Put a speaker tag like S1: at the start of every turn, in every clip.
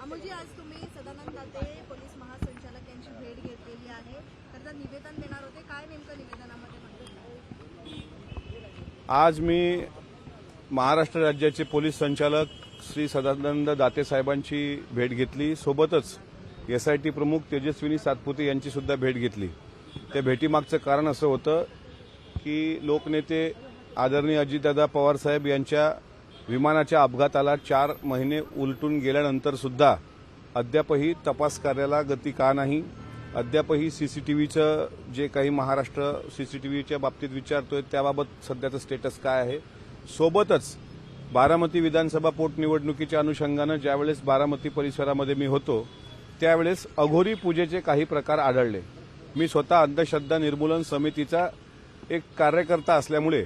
S1: अमोलजी, आज तुम्ही सदानंद दाते पोलीस महासंचालक यांची भेट घेतलेली आहे. तर निवेदन देणार होते, काय नेमकं निवेदनामध्ये म्हणतात?
S2: आज मी महाराष्ट्र राज्याचे पोलीस संचालक श्री सदानंद दाते साहेबांची भेट घेतली. सोबतच एसआयटी प्रमुख तेजस्विनी सातपुते यांची सुद्धा भेट घेतली. त्या भेटीमागचं कारण असं होतं की लोकनेते आदरणीय अजितदादा पवार साहेब यांच्या विमानाच्या अपघाताला 4 महिने उलटून गेल्यानंतर सुद्धा अद्यापही तपास कार्याला गती का नाही, अद्यापही सीसीटीव्हीचं जे काही महाराष्ट्र सीसीटीव्हीच्या बाबतीत विचारतोय त्याबाबत सध्याचं स्टेटस काय आहे. सोबतच बारामती विधानसभा पोटनिवडणुकीच्या अनुषंगानं ज्यावेळेस बारामती परिसरामध्ये मी होतो त्यावेळेस अघोरी पूजेचे काही प्रकार आढळले. मी स्वतः अंधश्रद्धा निर्मूलन समितीचा एक कार्यकर्ता असल्यामुळे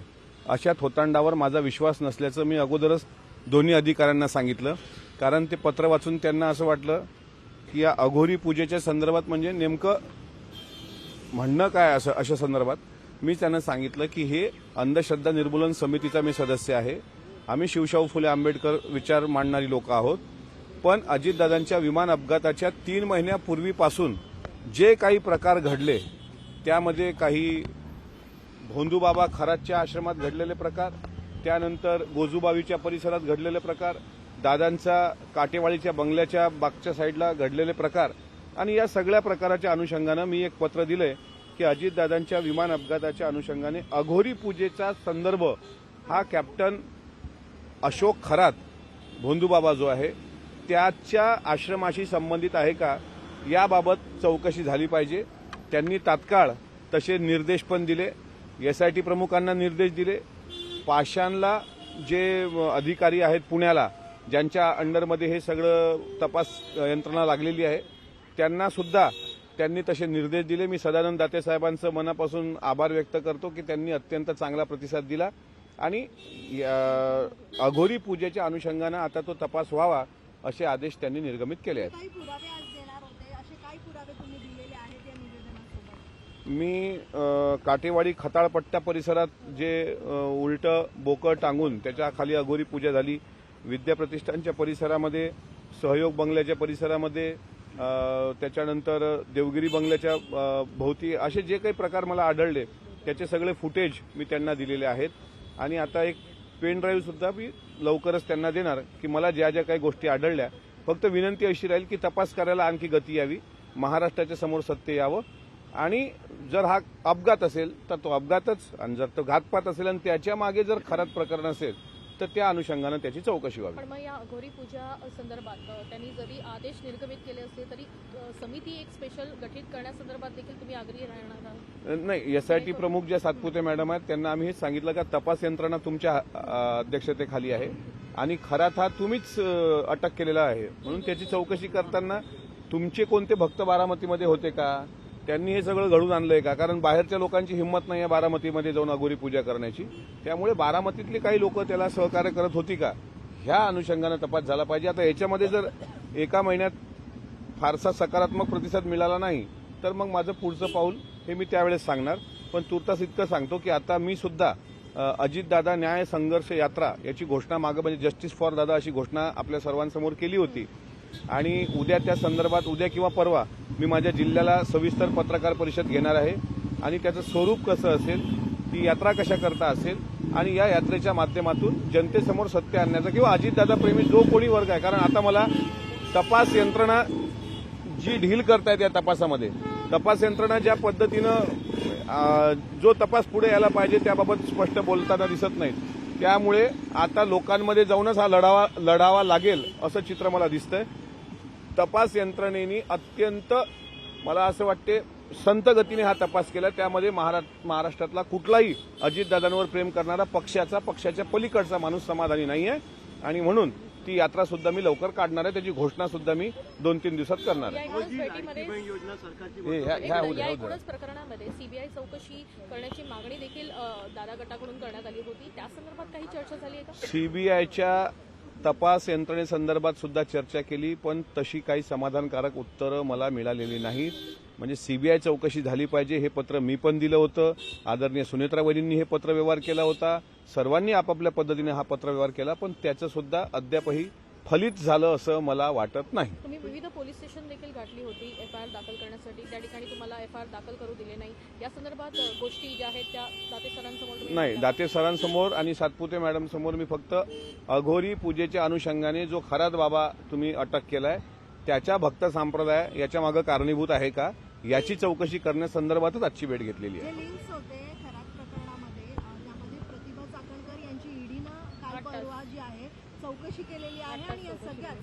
S2: अशा थोतांडावर माझा विश्वास नसल्याचं मी अगोदरच दोन्ही अधिकाऱ्यांना सांगितलं. कारण ते पत्र वाचून त्यांना असं वाटलं की या अघोरी पूजेच्या संदर्भात म्हणजे नेमकं म्हणणं काय असं अशा संदर्भात मी त्यांना सांगितलं की हे अंधश्रद्धा निर्मूलन समितीचा मी सदस्य आहे. आम्ही शिवशाहू फुले आंबेडकर विचार मांडणारी लोक आहोत. पण अजितदादांच्या विमान अपघाताच्या 3 महिन्यापूर्वीपासून जे काही प्रकार घडले त्यामध्ये काही भोंदूबाबा खरातच्या आश्रमात घडलेले प्रकार, त्यानंतर गोजूबावीच्या परिसरात घडलेले प्रकार, दादांचा काटेवाडीच्या बंगल्याच्या बागच्या साईडला घडलेले प्रकार आणि या सगळ्या प्रकाराच्या अनुषंगानं मी एक पत्र दिलंय की अजितदादांच्या विमान अपघाताच्या अनुषंगाने अघोरी पूजेचा संदर्भ हा कॅप्टन अशोक खरात भोंदूबाबा जो आहे त्याच्या आश्रमाशी संबंधित आहे का याबाबत चौकशी झाली पाहिजे. त्यांनी तात्काळ तसे निर्देश पण दिले. एसआयटी प्रमुखांना निर्देश दिले. पाषाणला जे अधिकारी आहेत पुण्याला ज्यांच्या अंडरमध्ये हे सगळं तपास यंत्रणा लागलेली आहे त्यांना सुद्धा त्यांनी तसे निर्देश दिले. मी सदानंद दाते साहेबांचं मनापासून आभार व्यक्त करतो की त्यांनी अत्यंत चांगला प्रतिसाद दिला आणि अघोरी पूजेच्या अनुषंगानं आता तो तपास व्हावा असे आदेश त्यांनी निर्गमित केले आहेत. मी काटेवाडी खताळपट्टा परिसरात जे उलटं बोकं टांगून त्याच्या खाली अघोरी पूजा झाली, विद्याप्रतिष्ठानच्या परिसरामध्ये, सहयोग बंगल्याच्या परिसरामध्ये, त्याच्यानंतर देवगिरी बंगल्याच्या भोवती असे जे काही प्रकार मला आढळले त्याचे सगळे फुटेज मी त्यांना दिलेले आहेत. आणि आता एक पेन ड्राईव्ह सुद्धा मी लवकरच त्यांना देणार की मला ज्या ज्या काही गोष्टी आढळल्या. फक्त विनंती अशी राहील की तपास करायला आणखी गती यावी, महाराष्ट्राच्या समोर सत्य यावं आणि जर हा अपघात असेल तर तो अपघातच आणि जर तो घातपात असेल आणि त्याच्या मागे जर खरात प्रकरण असेल तर त्या अनुषंगानं त्याची चौकशी व्हावी.
S3: पण मग या अघोरी पूजा संदर्भात त्यांनी जरी आदेश निर्गमित केले असले तरी समिती एक स्पेशल गठीत करण्यासंदर्भात देखील तुम्ही आग्रही राहणार आहात?
S2: नाही, एसआयटी प्रमुख ज्या सातपुते मॅडम आहेत त्यांना आम्ही हेच सांगितलं का तपास यंत्रणा तुमच्या अध्यक्षतेखाली आहे आणि खरात हा तुम्हीच अटक केलेला आहे म्हणून त्याची चौकशी करताना तुमचे कोणते भक्त बारामतीमध्ये होते का, त्यांनी हे सगळं घडून आणलंय का? कारण बाहेरच्या लोकांची हिंमत नाही आहे बारामतीमध्ये जाऊन अघोरी पूजा करण्याची. त्यामुळे बारामतीतली काही लोक त्याला सहकार्य करत होती का ह्या अनुषंगानं तपास झाला पाहिजे. आता याच्यामध्ये जर एका महिन्यात फारसा सकारात्मक प्रतिसाद मिळाला नाही तर मग माझं पुढचं पाऊल हे मी त्यावेळेस सांगणार. पण तुर्तास इतकं सांगतो की आता मी सुद्धा अजितदादा न्याय संघर्ष यात्रा याची घोषणा मागं म्हणजे जस्टिस फॉर दादा अशी घोषणा आपल्या सर्वांसमोर केली होती आणि उद्या त्या संदर्भात उद्या किंवा परवा मी माझ्या जिल्ह्याला सविस्तर पत्रकार परिषद घेणार आहे आणि त्याचं स्वरूप कसं असेल, ती यात्रा कशा करता असेल आणि या यात्रेच्या माध्यमातून जनतेसमोर सत्य आणण्याचा किंवा अजितदादा प्रेमी जो कोणी वर्ग आहे, कारण आता मला तपास यंत्रणा जी ढील करतायत या तपासामध्ये, तपास यंत्रणा ज्या पद्धतीनं जो तपास पुढे यायला पाहिजे त्याबाबत स्पष्ट बोलताना दिसत नाहीत. त्यामुळे आता लोकांमध्ये जाऊनच हा लढावा लागेल असं चित्र मला दिसतंय. तपास यंत्रणेने अत्यंत मला असं वाटते संत गतीने हा तपास केला. त्यामध्ये महाराष्ट्रातला कुठलाही अजितदादांवर प्रेम करणारा पक्षाच्या पलीकडचा माणूस समाधानी नाही आहे आणि म्हणून ती यात्रा सुद्धा मी लवकर काढणार आहे. त्याची घोषणा सुद्धा मी 2-3 दिवसात करणार आहे.
S3: एकूणच प्रकरणामध्ये सीबीआय चौकशी करण्याची मागणी देखील दादा गटाकडून करण्यात आली होती. त्या संदर्भात काही चर्चा झाली आहे का?
S2: सीबीआयच्या तपास यंत्रणेसंदर्भात सुद्धा चर्चा केली पण तशी काही समाधानकारक उत्तरं मला मिळालेली नाहीत. म्हणजे सीबीआय चौकशी झाली पाहिजे हे पत्र मी पण दिलं होतं. आदरणीय सुनेत्रा वहिनींनी हे पत्रव्यवहार केला होता. सर्वांनी आपापल्या पद्धतीने हा पत्रव्यवहार केला पण त्याचं सुद्धा अद्यापही फलित झालं असं मला वाटत नाही.
S3: तुम्ही विविध पोलीस स्टेशन देखील गाठली होती FIR दाखल करण्यासाठी, त्या ठिकाणी तुम्हाला FIR दाखल करू दिले नाही. या संदर्भात गोष्टी ज्या आहेत त्या दाते सरांसमोर तुम्ही
S2: नाही,
S3: मांडल्या.
S2: दाते सरांसमोर आणि सातपुते मॅडम समोर मी फक्त अघोरी पूजेच्या अनुषंगाने जो खरात बाबा तुम्ही अटक केलाय त्याच्या भक्त संप्रदाय याच्या मागे कारणीभूत आहे का याची चौकशी करण्यासंदर्भातच आजची भेट घेतलेली आहे.
S1: जे लिंक्स होते खराब प्रकरणामध्ये त्यामध्ये प्रतिभा चाकणकर यांची ईडीनं काल
S3: 8 तास.
S1: परवा जी आहे चौकशी केलेली आहे
S3: 8
S1: आणि या
S3: तास चौकशी
S1: सगळ्यात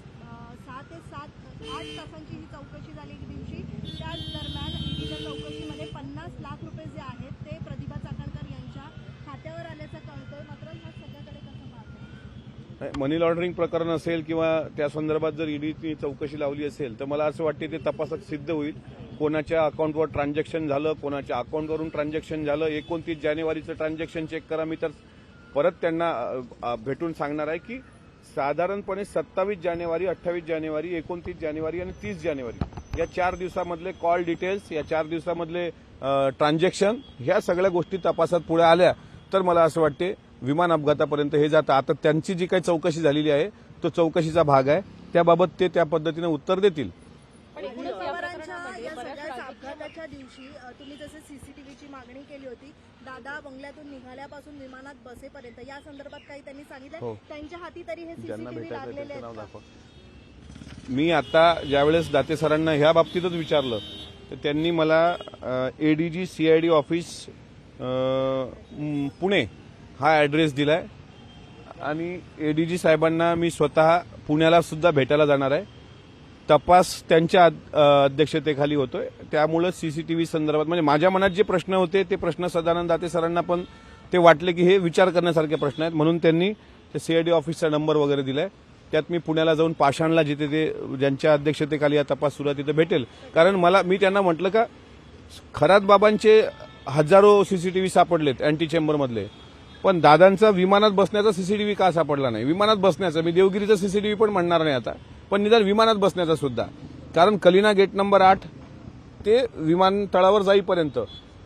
S1: 6 ते 8 तासांची ही चौकशी झाली एक दिवशी. त्याच दरम्यान ईडीच्या चौकशीमध्ये 50 लाख रुपये जे आहेत ते प्रतिभा चाकणकर यांच्या खात्यावर आल्याचं कळतंय. मात्र ह्या सगळ्याकडे कसं पाहतंय?
S2: मनी लॉन्ड्रिंग प्रकरण असेल किंवा त्या संदर्भात जर ईडीची चौकशी लावली असेल तर मला असं वाटते ते तपासात सिद्ध होईल. कोणाच्या अकाउंटवर ट्रान्झॅक्शन झालं, कोणाच्या अकाउंटवरून ट्रान्झॅक्शन झालं. 29 जानेवारीचं ट्रान्झॅक्शन चेक करा. मी तर परत त्यांना भेटून सांगणार आहे की साधारणपणे 27 जानेवारी, 28 जानेवारी, 29 जानेवारी आणि 30 जानेवारी या 4 दिवसामधले कॉल डिटेल्स, या 4 दिवसामधले ट्रान्झॅक्शन ह्या सगळ्या गोष्टी तपासात पुढे आल्या तर मला असं वाटते विमान अपघातापर्यंत हे जातं. आता त्यांची जी काही चौकशी झालेली आहे तो चौकशीचा भाग आहे. त्याबाबत ते त्या पद्धतीने उत्तर देतील.
S3: पण एकूणच या
S1: पवारांच्या
S3: प्रकरणामध्ये
S1: या
S3: बऱ्याच
S1: सगळ्या
S3: राजकीय
S1: अपघाताच्या दिवशी तुम्ही जसे सीसीटीव्हीची मागणी केली होती, दादा बंगल्यातून निघाल्यापासून विमानात बसेपर्यंत या संदर्भात काही त्यांनी सांगितलं?
S2: हो.
S1: त्यांच्या हाती तरी हे
S2: ज्यांना
S1: सीसीटीव्ही
S2: भेटायचं
S1: लागलेले
S2: त्यांचं नाव
S1: आहेत का?
S2: दाखवा. मी आता ज्यावेळेस दाते सरांना ह्या बाबतीतच विचारलं तर त्यांनी मला ADG CID ऑफिस पुणे हा ॲड्रेस दिलाय आणि ADG साहेबांना मी स्वतः पुण्याला सुद्धा भेटायला जाणार आहे. तपास त्यांच्या अध्यक्षतेखाली होतोय. त्यामुळे सीसीटीव्ही संदर्भात म्हणजे माझ्या मनात जे प्रश्न होते ते प्रश्न सदानंद दाते सरांना पण ते वाटले की हे विचार करण्यासारखे प्रश्न आहेत म्हणून त्यांनी CID ऑफिसचा नंबर वगैरे दिलाय. त्यात मी पुण्याला जाऊन पाषाणला जिथे ते ज्यांच्या अध्यक्षतेखाली हा तपास सुरू आहे तिथे भेटेल. कारण मी त्यांना म्हटलं का खरात बाबांचे हजारो सीसीटीव्ही सापडलेत अँटी चेंबरमधले, पण दादांचा विमानात बसण्याचा सीसीटीव्ही का सापडला नाही? विमानात बसण्याचा मी देवगिरीचा सीसीटीव्ही पण म्हणणार नाही आता, पण निदान विमानात बसण्याचा सुद्धा. कारण कलिना गेट नंबर 8 ते विमानतळावर जाईपर्यंत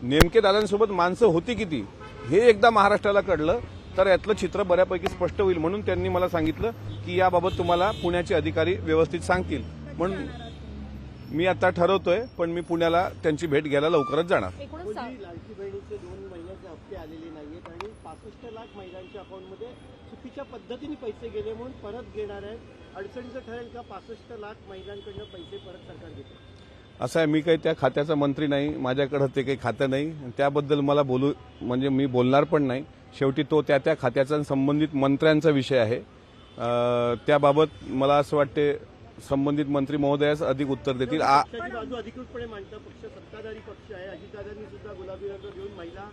S2: नेमके दादांसोबत माणसं होती किती हे एकदा महाराष्ट्राला कळलं तर यातलं चित्र बऱ्यापैकी स्पष्ट होईल. म्हणून त्यांनी मला सांगितलं की याबाबत तुम्हाला पुण्याचे अधिकारी व्यवस्थित सांगतील. म्हणून मी आता ठरवतोय, पण मी पुण्याला त्यांची भेट घ्यायला लवकरच जाणार.
S3: एकूणच
S4: लाडकी बहिणीचे 2 महिन्याचे हप्ते आलेले नाहीयेत आणि 65 लाख महिलांच्या अकाउंटमध्ये चुकीच्या पद्धतीने पैसे गेले म्हणून परत घेणार आहेत. अडचणीचं ठरेल का 65 लाख महिलांकडनं पैसे परत सरकार घेते?
S2: असं आहे, मी काही त्या खात्याचा मंत्री नाही, माझ्याकडे ते काही खातं नाही. त्याबद्दल मला मी बोलणार पण नाही. शेवटी तो त्या खात्याचा संबंधित मंत्र्यांचा विषय आहे. त्याबाबत मला असं वाटते संबंधित मंत्री महोदयाच अधिक उत्तर देतील.
S4: पक्षाची बाजू अधिकृतपणे मांडता पक्ष सत्ताधारी पक्ष आहे. अजितदादांनी सुद्धा गुलाबी रंग घेऊन महिला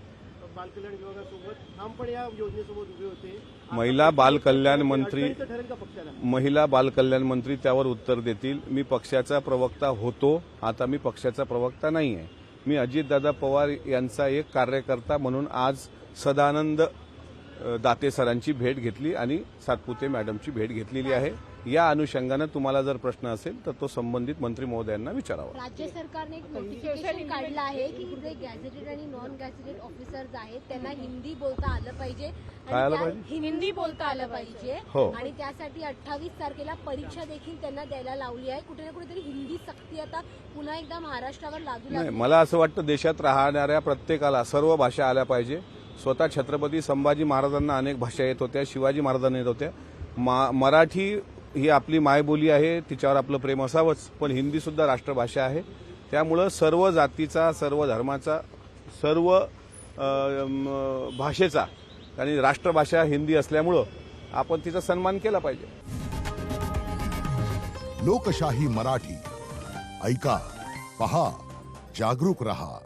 S4: बालकल्याण विभागासोबत ठामपणे या योजनेसोबत उभे होते.
S2: महिला बालकल्याण मंत्री
S4: अडचणीचं ठरेल का पक्षाला?
S2: महिला बालकल्याण मंत्री त्यावर उत्तर देतील. मी पक्षाचा प्रवक्ता होतो, आता मी पक्षाचा प्रवक्ता नाही आहे. मी अजितदादा पवार यांचा एक कार्यकर्ता म्हणून आज सदानंद दाते सरांची भेट घेतली आणि सातपुते मॅडमची भेट घेतलेली आहे. या अनुषंगानं तुम्हाला जर प्रश्न असेल तर तो संबंधित मंत्री महोदयांना विचारावा.
S5: राज्य सरकारने एक नोटिफिकेशन काढलं आहे की जे गॅझेटेड आणि नॉन गॅझेटेड ऑफिसर्स आहेत त्यांना हिंदी बोलता आलं पाहिजे
S2: काय आलं पाहिजे?
S5: हिंदी बोलता आलं पाहिजे
S2: हो.
S5: आणि त्यासाठी 28 तारखेला परीक्षा देखील त्यांना द्यायला लावली आहे. कुठे ना कुठेतरी हिंदी सक्ती आता पुन्हा एकदा महाराष्ट्रावर लागू
S2: नाही,
S5: लागली.
S2: मला असं वाटतं देशात राहणाऱ्या प्रत्येकाला सर्व भाषा आल्या पाहिजे. स्वतः छत्रपती संभाजी महाराजांना अनेक भाषा येत होत्या, शिवाजी महाराजांना येत होत्या. मराठी ही आपली मायबोली आहे, तिच्यावर आपलं प्रेम असावंच, पण हिंदी सुद्धा राष्ट्रभाषा आहे. त्यामुळं सर्व जातीचा, सर्व धर्माचा, सर्व भाषेचा आणि राष्ट्रभाषा हिंदी असल्यामुळं आपण तिचा सन्मान केला पाहिजे.
S6: लोकशाही मराठी ऐका, पहा, जागरूक रहा.